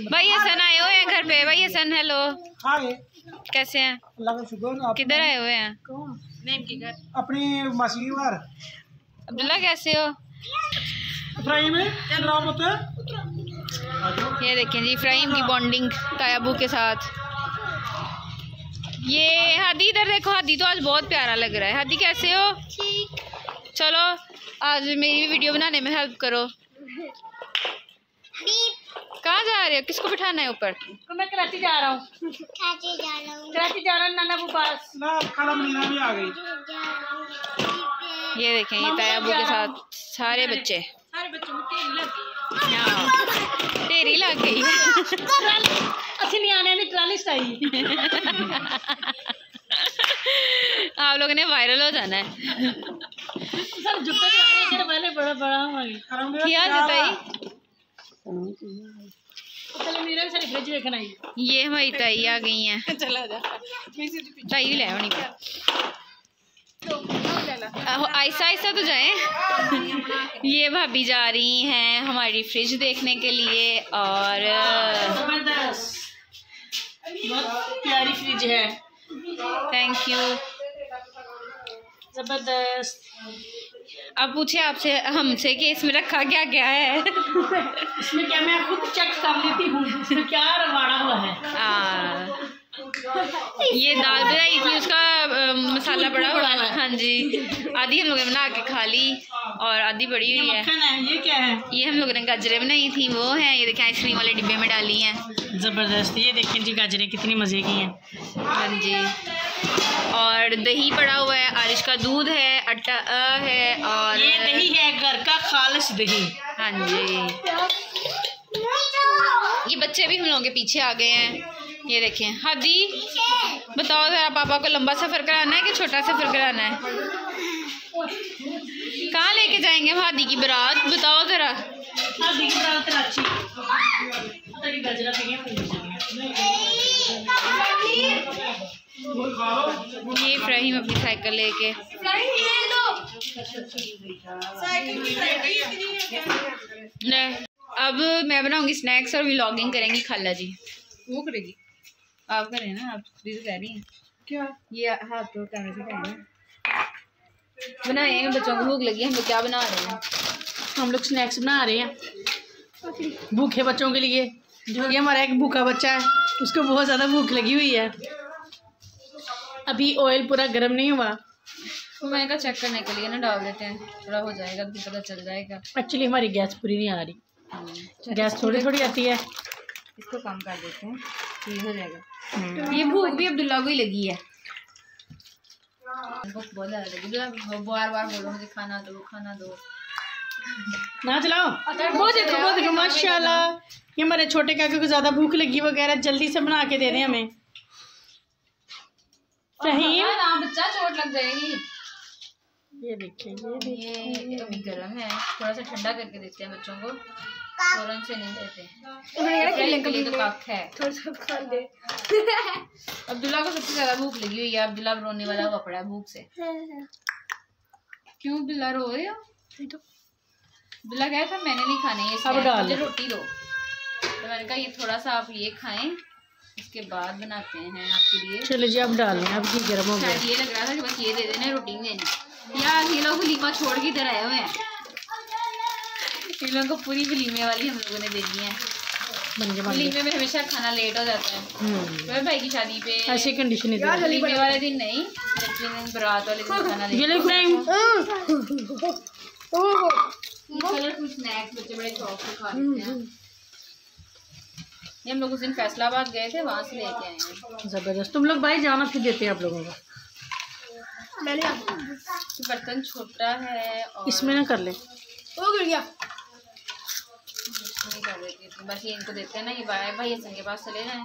भाई हसन आए हुए हैं घर पे। भाई हसन हेलो। हाँ कैसे हैं? अल्लाह का शुक्र। किधर आए हुए हैं? नेम की घर अपनी मासी के घर। अब्दुल्ला कैसे हो? इब्राहिम ये देखें जी इब्राहिम की बॉन्डिंग तायाबू के साथ। ये हादी इधर देखो, हादी तो आज बहुत प्यारा लग रहा है। हादी कैसे हो? ठीक। चलो आज मेरी भी वीडियो बनाने में हेल्प करो। कहाँ जा रहे हो? किसको बिठाना है ऊपर? मैं कराची जा रहा हूँ। कराची जा रहा हूँ नाना के पास। ना खाला मनीना भी आ गई। ये देखें ये तायाबू के साथ सारे बच्चे ढेरी लग गई। अच्छी नहीं आने ट्राली स्टाइल। आप लोगों ने वायरल हो जाना है। सर जूता भी आ रही है पहले बड़ा बड़ा क्या जूता? चलो मेरा सारी फ्रिज देखना है। ये हमारी ताई आ गई हैं। चला जा ताई ले होनी आहिस्ता आहिस्ता तो जाए। ये भाभी जा रही हैं हमारी फ्रिज देखने के लिए और जबरदस्त बहुत प्यारी फ्रिज है। Thank you. जबरदस्त। अब पूछे आपसे हमसे कि इसमें रखा क्या क्या है? इसमें क्या मैं खुद चेक कर लेती हूँ इसमें क्या रवाड़ा हुआ है। ये दाल बनाई थी उसका मसाला पड़ा हुआ है। हाँ जी आधी हम लोगों ने बना के खा ली और आधी बड़ी हुई है। ये क्या है? ये हम लोगों ने गाजरें बनाई थी वो हैं। ये देखें आइसक्रीम वाले डिब्बे में डाली हैं। ज़बरदस्त। ये देखें जी गाजरें कितनी मज़े की हैं। हाँ जी और दही पड़ा हुआ है। आरिश का दूध है, आटा है और ये दही है घर का खालिश दही। हाँ जी ये बच्चे भी हम लोगों के पीछे आ गए हैं। ये देखें हादी बताओ जरा पापा को लंबा सफ़र कराना है कि छोटा सफ़र कराना है? कहाँ लेके जाएंगे हम हादी की बारात? बताओ जरा। हादी की बारात कराची। ये इब्राहिम अपनी साइकिल लेके अब मैं बनाऊंगी स्नैक्स और व्लॉगिंग करेंगी खाला जी। वो करेगी आप करें ना, आप खुद ही तो कह रही हैं। क्या ये हाथ तो कैमरे से कह रहे हैं बनाए बच्चों को भूख लगी है। हम लोग क्या बना रहे हैं? हम लोग स्नैक्स बना रहे हैं भूखे बच्चों के लिए। जो ये हमारा एक भूखा बच्चा है उसको बहुत ज़्यादा भूख लगी हुई है। अभी ऑयल पूरा गर्म नहीं हुआ तो मैंने कहा चेक करने के लिए ना डाल देते हैं, थोड़ा हो जाएगा तो पता चल जाएगा। एक्चुअली हमारी गैस पूरी नहीं आ रही। गैस थोड़ी थोड़ी आती है। इसको कम कर देते हैं ठीक हो जाएगा। ये भूख भी अब्दुल्ला को ही लगी है। भूख बहुत ज़्यादा लगी। बार बार बोलो मुझे खाना दो खाना दो। ना चलाओ वो देखो माशाल्लाह। ये हमारे छोटे काके को ज़्यादा भूख लगी वगैरह जल्दी से बना के दे दें हमें। रहीम ना बच्चा चोट लग जाएगी। ये देखिए ये अभी गर्म है, थोड़ा सा ठंडा करके देते हैं बच्चों को, फौरन से नहीं देते। के लिए तो कप है थोड़ा सा खा दे। अब्दुल्ला को सबसे ज्यादा भूख लगी हुई है। अब्दुल्ला रोने वाला हुआ पड़ा है भूख से। क्यों अब्दुल्ला रो रहे हो? अब्दुल्ला कहा था मैंने नहीं खाने ये, मुझे रोटी दो। तो मैंने कहा ये थोड़ा सा आप ये खाएं इसके बाद बनाते हैं आपके लिए। चलो जी अब डाल लें। अब ये गर्म हो गया। ये लग रहा था कि बस ये दे देना रोटी नहीं देनी। यार ये लोग वलीमा छोड़ के इधर आए हुए हैं। इन लोगों को पूरी वलीमे वाली हम लोगों ने देनी है। वलीमे में हमेशा खाना लेट हो जाता है। तो भाई की शादी पे ऐसी कंडीशन है। वलीमे वाले दिन नहीं लेकिन बारात वाले दिन खाना लेट। कलरफुल स्नैक्स बच्चे बड़े शौक से खा लेते हैं। हम लोग उस दिन फैसलाबाद गए थे वहाँ से लेके आए हैं। जबरदस्त। तुम लोग भाई जाना फिर देते हैं आप लोगों को। बर्तन छोटा है और इसमें ना कर ले। ओ गिर गया। कर देती हूँ बस ये इनको देते हैं ना। ये भाई हसन के पास चले जाए।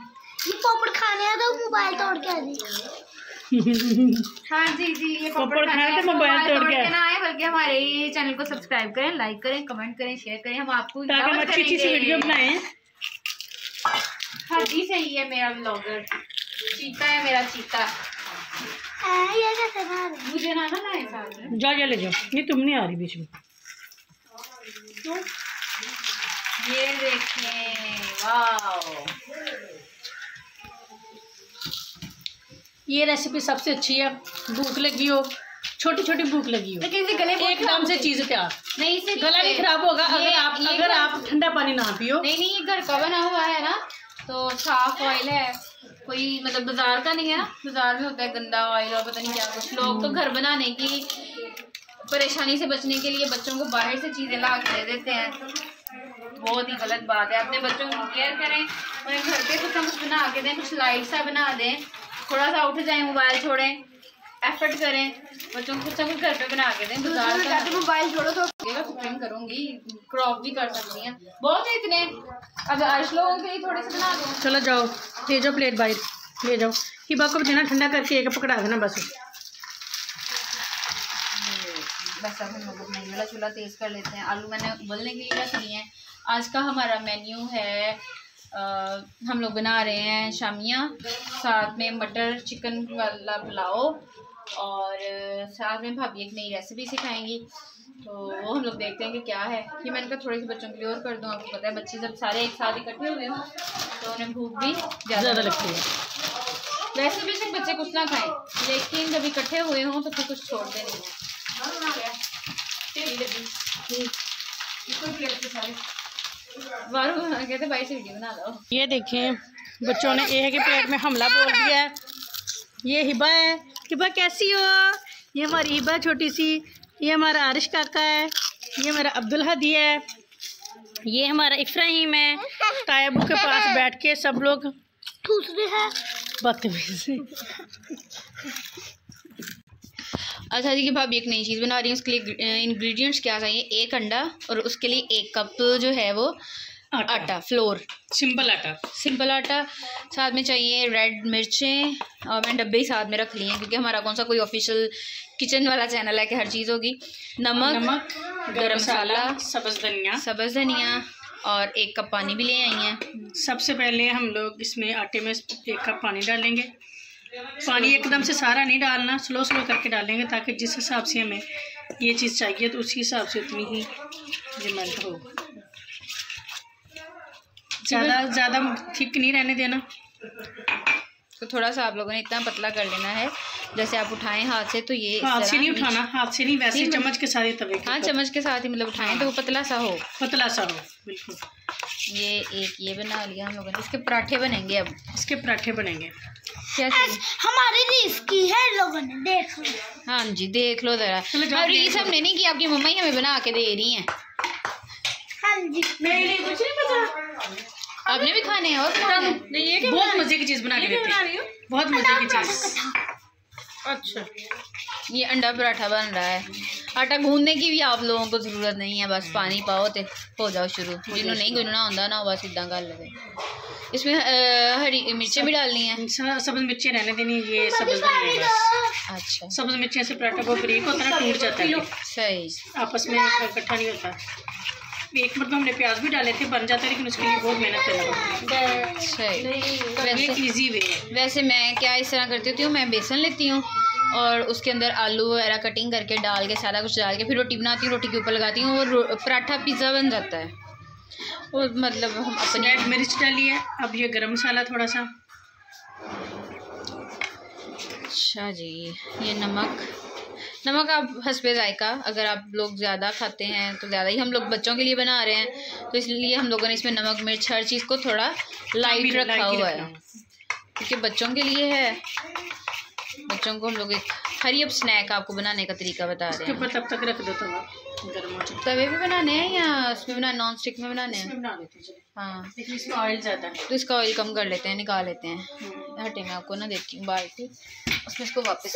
ये पॉपड़ खाने आ तो मोबाइल तोड़ के आ जी। हाँ जी जी ये पॉपड़ खाने तो मोबाइल तोड़ के ना आए बल्कि हमारे चैनल को सब्सक्राइब करें, लाइक करें, कमेंट करें, शेयर करें। हम आपको ताकि हम अच्छी अच्छी वीडियो बनाएं। हाँ जी सही है। मेरा ब्लॉगर चीता है मेरा चीता। ये कैसे बना रहे? मुझे ना लाए साथ जा ले जाओ। ये तुम नहीं आ रही बीच में। ये देखें, वाओ। ये रेसिपी सबसे अच्छी है। भूख लगी हो, छोटी छोटी भूख लगी हो, लेकिन इसे गले एकदम से चीज तैयार। नहीं, इसे गला नहीं खराब होगा अगर आप ठंडा पानी ना पियो। नहीं, ये घर का बना हुआ है ना, तो साफ ऑयल है, कोई मतलब बाजार का नहीं है ना। बाजार में होता है गंदा ऑयल और पता नहीं क्या कुछ। लोग तो घर बनाने की परेशानी से बचने के लिए बच्चों को बाहर से चीजें ला के दे देते हैं। बहुत ही गलत बात है। अपने बच्चों को केयर करें, उन्हें घर पे कुछ ना कुछ बना के दें, कुछ लाइट सा बना दें, थोड़ा सा उठ जाए, मोबाइल छोड़ें, एफर्ट करें, बच्चों को कुछ ना कुछ घर पे बना के दें। बाजार का मोबाइल छोड़ो तो कुकिंग करूंगी, क्रॉप भी कर सकती हैं। बहुत है इतने, अब 8 लोगों के लिए थोड़े से बना दो। चलो जाओ, ले जाओ प्लेट बाहर, ले जाओ। हिबा को देना ठंडा करके, एक पकड़ा देना बस। बस अब हम लोग मैन्यू वाला चूल्हा तेज़ कर लेते हैं। आलू मैंने उबलने के लिए रख लिए हैं। आज का हमारा मेन्यू है, हम लोग बना रहे हैं शामियाँ, साथ में मटर चिकन वाला पुलाव, और साथ में भाभी एक नई रेसिपी सिखाएंगी। तो वो हम लोग देखते हैं कि क्या है। ये मैंने कहा थोड़े से बच्चों के लिए और कर दूँ। आपको पता है बच्चे जब सारे एक साथ इकट्ठे हुए हों तो उन्हें भूख भी ज़्यादा लगती है। वैसे भी सिर्फ बच्चे कुछ ना खाएं, लेकिन जब इकट्ठे हुए हों तो फिर कुछ छोड़ते नहीं हैं। कहते भाई से वीडियो बना लो। ये देखें, बच्चों ने एक के पेट में हमला बोल दिया है। ये हिबा है। हिबा कैसी हो? ये हमारी हिबा छोटी सी। ये हमारा आरिश काका है। ये हमारा अब्दुल हदी है। ये हमारा इफ्राहिम है। तायबू के पास बैठ के सब लोग दूसरे हैं बदतमीजी। अच्छा जी, कि भाभी एक नई चीज़ बना रही है। उसके लिए इंग्रेडिएंट्स क्या चाहिए? 1 अंडा, और उसके लिए 1 कप जो है वो आटा, फ्लोर, सिंपल आटा। साथ में चाहिए रेड मिर्चें, और मैंने डब्बे ही साथ में रख लिए हैं क्योंकि हमारा कौन सा कोई ऑफिशियल किचन वाला चैनल है कि हर चीज़ होगी। नमक, गरम मसाला, सब्ज़ धनिया, और 1 कप पानी भी ले आई हैं। सबसे पहले हम लोग इसमें आटे में 1 कप पानी डालेंगे। पानी एकदम से सारा नहीं डालना, स्लो करके डालेंगे ताकि जिस हिसाब से हमें ये चीज़ चाहिए तो उसी हिसाब से उतनी ही रिमेंट हो। ज़्यादा थिक नहीं रहने देना। तो थोड़ा सा आप लोगों ने इतना पतला कर लेना है, जैसे आप उठाएं हाथ से तो ये हाथ से नहीं उठाना, हाथ से नहीं, वैसे चम्मच के साथ तवे के। हाँ, चम्मच के साथ ही मतलब उठाएं तो वो पतला सा हो, बिल्कुल। ये एक ये बना लिया हम लोगों ने। इसके पराठे बनेंगे। अब इसके पराठे बनेंगे। क्या हमारी रीस की है, लोगों ने देख लो। हाँ जी, देख लो जरा। रीस हमने नहीं की, आपकी मम्मा ही हमें बना के दे रही हैं। हाँ जी, मेरे लिए कुछ नहीं पता। आपने भी खाने हैं और बहुत मजे की चीज बना के देती है, बहुत मजे की चीज। अच्छा, ये अंडा पराठा बन रहा है। आटा गूंदने की भी आप लोगों को ज़रूरत नहीं है, बस पानी पाओ तो हो जाओ शुरू। जिन्होंने नहीं गूंदना होता ना, बस इदा कर लेते। इसमें हरी मिर्चें भी डालनी है, सब्ज़ मिर्चें रहने देनी। ये सब्ज़ धनिया बस। अच्छा, सब्ज़ मिर्चें से पराठा बहुत बारीक होता है, टूट जाता है, सही, आपस में इकट्ठा नहीं होता। एक मतलब हमने प्याज भी डाले थे, बन जाता है, लेकिन उसके लिए बहुत मेहनत करना पड़ता है। सही। वैसे इजी वे है। वैसे मैं क्या इस तरह करती हूँ, मैं बेसन लेती हूँ और उसके अंदर आलू वगैरह कटिंग करके डाल के, सारा कुछ डाल के फिर रोटी बनाती हूँ, रोटी के ऊपर लगाती हूँ और पराठा पिज़्ज़ा बन जाता है। और मतलब हम अपने मिर्च डाली है। अब ये गरम मसाला थोड़ा सा। अच्छा जी, ये नमक आप हस्बे जायका, अगर आप लोग ज़्यादा खाते हैं तो ज़्यादा ही। हम लोग बच्चों के लिए बना रहे हैं तो इसलिए हम लोगों ने इसमें नमक मिर्च हर चीज़ को थोड़ा लाइट रखा हुआ है, क्योंकि बच्चों के लिए है। बच्चों को हम लोग एक हरी अप स्नैक आपको बनाने का तरीका बता रहे हैं। ऊपर तब तक रख दो तवा गर्म हो जाए। तवे पे बनाने हैं या उसमें बनाने, नॉन स्टिक में बनाने हैं? बना लेते हैं। हाँ, लेकिन इसमें ऑयल ज़्यादा है तो इसका ऑयल कम कर लेते हैं, निकाल लेते हैं। हटे, मैं आपको ना देती हूँ बाल्टी, उसमें इसको वापस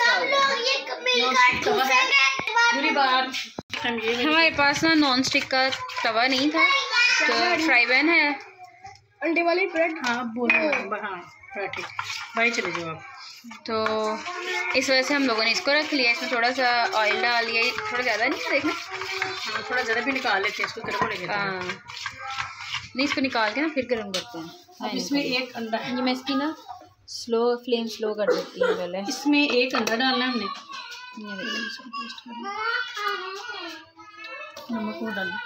पूरी बात। हमारे पास ना नॉन स्टिक का तवा नहीं था, तो फ्राई पैन है। अंडे वाली ब्रेड। हाँ बोलो। हाँ पराठे भाई, चले जाओ आप। तो इस वजह से हम लोगों ने इसको रख लिया। इसमें थोड़ा सा ऑयल डाल लिया, थोड़ा ज़्यादा नहीं है, देखना। हाँ, थोड़ा ज़्यादा भी निकाल लेते हैं, इसको गर्म होने देते हैं। हाँ, नहीं, इसको निकाल के ना फिर गर्म करते हैं। अब इसमें 1 अंडा, ये मैं इसकी ना फ्लेम स्लो कर देती हूँ पहले। इसमें 1 अंडा डालना है हमने। ये देखिए, नमक वो डालना।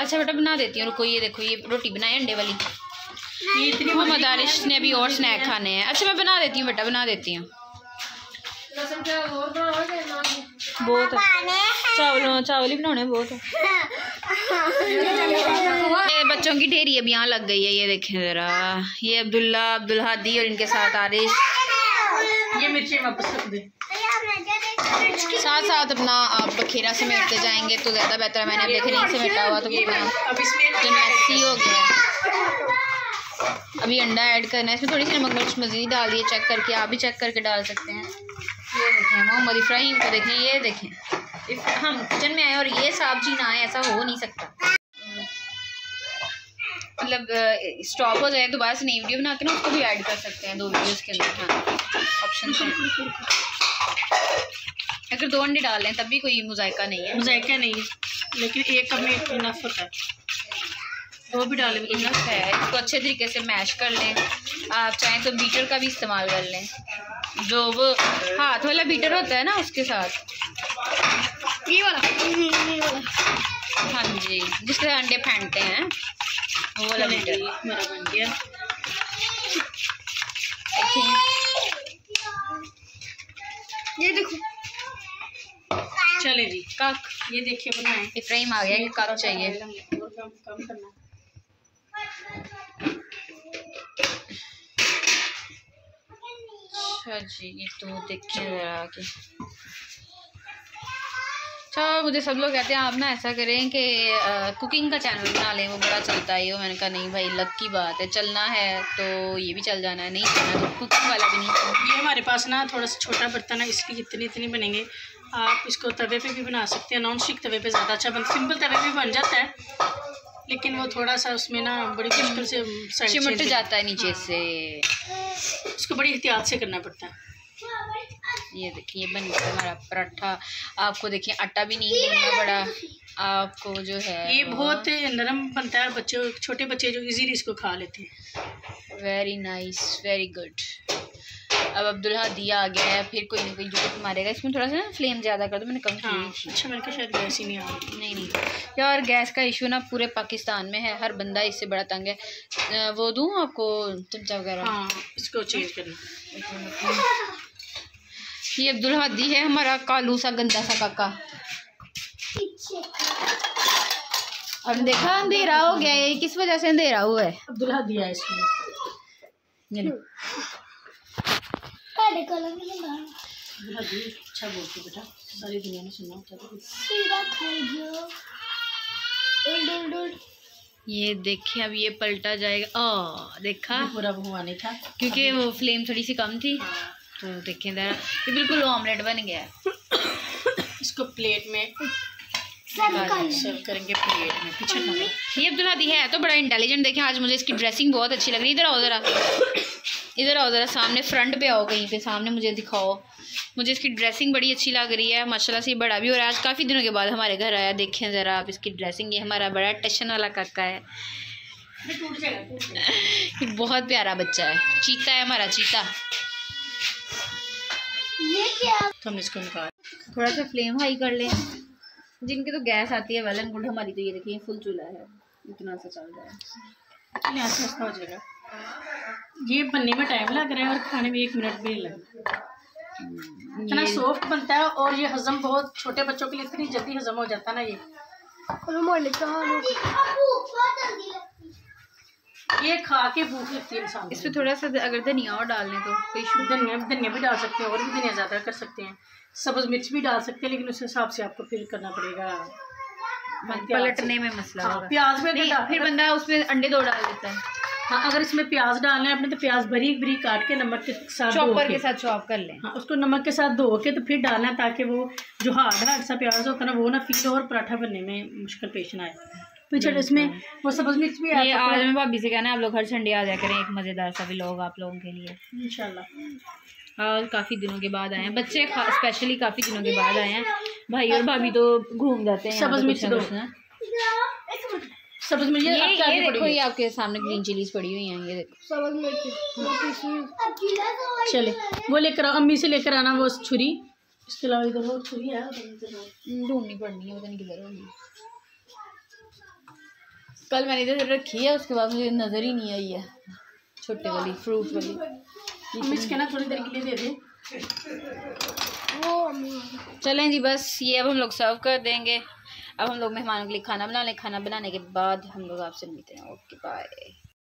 अच्छा बेटा बना देती हूँ, रुको। ये देखो ये रोटी बनाई अंडे वाली। ये इतनी वो मदारिश ने अभी और स्नैक खाने हैं। अच्छा मैं बना देती हूँ बेटा, बना देती हूँ। बहुत चावल ही बनाने बहुत है। बच्चों की ढेरी अब यहाँ लग गई है, ये देखें ज़रा। ये अब्दुल्ला, अब्दुल हादी और इनके साथ आरिश। ये मिर्ची वापस रख दे। साथ साथ अपना आप खीरा समेटते जाएंगे तो ज़्यादा बेहतर है। मैंने अब देखे नहीं समेटा हुआ तो मैसी हो गया। अभी अंडा ऐड करना है, इसमें थोड़ी सी नमक मिर्च मज़ीद डाल दिए, चेक करके। आप भी चेक करके डाल सकते हैं। ये देखें मोहम्मद इब्राहिम को देखें, ये देखें हम किचन में आए और ये सब्जी ना आए, ऐसा हो नहीं सकता। मतलब स्टॉप हो जाए दोबारा से नई वीडियो बना के ना उसको भी ऐड कर सकते हैं 2 वीडियोस के अंदर। हाँ ऑप्शन है। अगर 2 अंडे डाल लें तब भी कोई मुजायका नहीं है। मुजायका नहीं है, लेकिन एक कप में इनफ होता है, 2 भी डालें इनफ है। इसको अच्छे तरीके से मैश कर लें। आप चाहें तो बीटर का भी इस्तेमाल कर लें, जो वो हाथ वाला बीटर होता है ना उसके साथ। ये वाला हाँ जी, जिसके साथ अंडे फेंटते हैं वो वाला बीटर। मेरा बन गया। ये देखो। चले जी काक, ये देखिए बनाए। इब्राहिम आ गया कि काक चाहिए। कम करना। अच्छा जी, ये तो देखिए ज़रा कि अच्छा मुझे सब लोग कहते हैं आप ना ऐसा करें कि कुकिंग का चैनल बना लें, वो बड़ा चलता है। मैंने कहा नहीं भाई, लक की बात है, चलना है तो ये भी चल जाना है, नहीं चलना तो कुकिंग वाला भी नहीं। ये हमारे पास ना थोड़ा सा छोटा बर्तन है, इसकी जितनी बनेंगे। आप इसको तवे पे भी बना सकते हैं, नॉन स्टिक तवे पे ज़्यादा अच्छा बनता है। सिंपल तवे पे बन जाता है, लेकिन वो थोड़ा सा उसमें ना बड़ी मुश्किल से चिमट जाता है नीचे से, उसको बड़ी एहतियात से करना पड़ता है। ये देखिए बन गया हमारा पराठा। आपको देखिए आटा भी नहीं गूंदना पड़ा, आपको जो है ये बहुत नरम बनता है, बच्चों छोटे बच्चे जो इजीली इसको खा लेते हैं। Very nice, very good. अब अब्दुल हादी आ गया है, फिर कोई ना कोई जुट मारेगा। इसमें थोड़ा सा ना फ्लेम ज़्यादा कर दो, मैंने कम की। अच्छा मैंने कहा शायद गैस ही नहीं आ रही। नहीं यार, गैस का इशू ना पूरे पाकिस्तान में है, हर बंदा इससे बड़ा तंग है। वो दूँ आपको चमचा वगैरह? हाँ इसको चेंज करना। ये अब्दुल हादी है हमारा कालू सा गंदा सा काका। अब देखा अंधेरा हो गया, ये किस वजह से अंधेरा हुआ है? अब्दुल हादी है इसमें। अब्दुल हादी अच्छा बोलते बेटा, सारी दुनिया ने सुना होता है। ये देखिए अब ये पलटा जाएगा। देखा पूरा हुआ नहीं था क्योंकि वो फ्लेम थोड़ी सी कम थी। तो देखें जरा, ये बिल्कुल ऑमलेट बन गया है। इसको प्लेट में सर्व करेंगे, प्लेट में पीछे ना। ये अब्दुल हादी है तो बड़ा इंटेलिजेंट। देखें आज मुझे इसकी ड्रेसिंग बहुत अच्छी लग रही है। इधर आओ ज़रा, इधर आओ ज़रा, सामने फ्रंट पे आओ, कहीं पे सामने मुझे दिखाओ। मुझे इसकी ड्रेसिंग बड़ी अच्छी लग रही है माशाल्लाह से। बड़ा भी, और आज काफ़ी दिनों के बाद हमारे घर आया। देखें ज़रा आप इसकी ड्रेसिंग। ये हमारा बड़ा टशन वाला काका है, ये बहुत प्यारा बच्चा है, चीता है हमारा, चीता। ये क्या? तो हम इसको निकाल, थोड़ा सा फ्लेम हाई कर लें। जिनके तो गैस आती है वेल एंड गुड, हमारी तो ये देखिए फुल चूल्हा है, इतना सा चल रहा है। हो जाएगा। ये बनने में टाइम लग रहा है और खाने में 1 मिनट भी नहीं लगता। इतना सॉफ्ट बनता है और ये हजम बहुत, छोटे बच्चों के लिए इतनी जल्दी हजम हो जाता है ना। ये खा के भूख लगती है इंसान। इस पर थोड़ा सा अगर धनिया और डाल लें तो कोई इशू। धनिया भी डाल सकते हैं, और भी धनिया ज़्यादा कर सकते हैं। सब्ज़ मिर्च भी डाल सकते हैं, लेकिन उस हिसाब से आपको फिर करना पड़ेगा, पलटने में मसला होगा। प्याज में फिर बंदा उसमें अंडे 2 डाल देता है। हाँ अगर इसमें प्याज डालना है अपने, तो प्याज बारीक बारीक काट के नमक के साथ चॉपर के साथ चॉप कर लें। हाँ उसको नमक के साथ धो के तो फिर डालना है, ताकि वो जो हार्ड सा प्याज होता है ना वो ना फील हो और पराठा बनने में मुश्किल पेश ना आए। पीछे इसमें वो सब्ज़ मिर्च भी है। ये आज मैं भाभी से कहना है आप लोग हर संडे आ जाया करें, एक मज़ेदार सा व्लॉग आप लोगों के लिए इंशाल्लाह। और काफ़ी दिनों के बाद आए हैं बच्चे, स्पेशली काफ़ी दिनों के बाद आए हैं। भाई और भाभी तो घूम जाते हैं। सब्ज़ मिर्च सब्ज़ मिर्च ये देखो, ये आपके सामने ग्रीन चिलीज पड़ी हुई हैं, ये देखो सब्ज़ मिर्च। चले वो लेकर आओ, अम्मी से लेकर आना वो छुरी। इसके अलावा इधर वो छुरी है, ढूंढनी पड़नी है, पता नहीं किधर होगी। कल मैंने इधर रखी है, उसके बाद मुझे नज़र ही नहीं आई है छोटे वाली फ्रूट वाली। हम इसके ना थोड़ी देर के लिए दे दें। चलें जी, बस ये अब हम लोग सर्व कर देंगे। अब हम लोग मेहमानों के लिए खाना बना लें। खाना बनाने के बाद हम लोग आपसे मिलते हैं। Okay bye.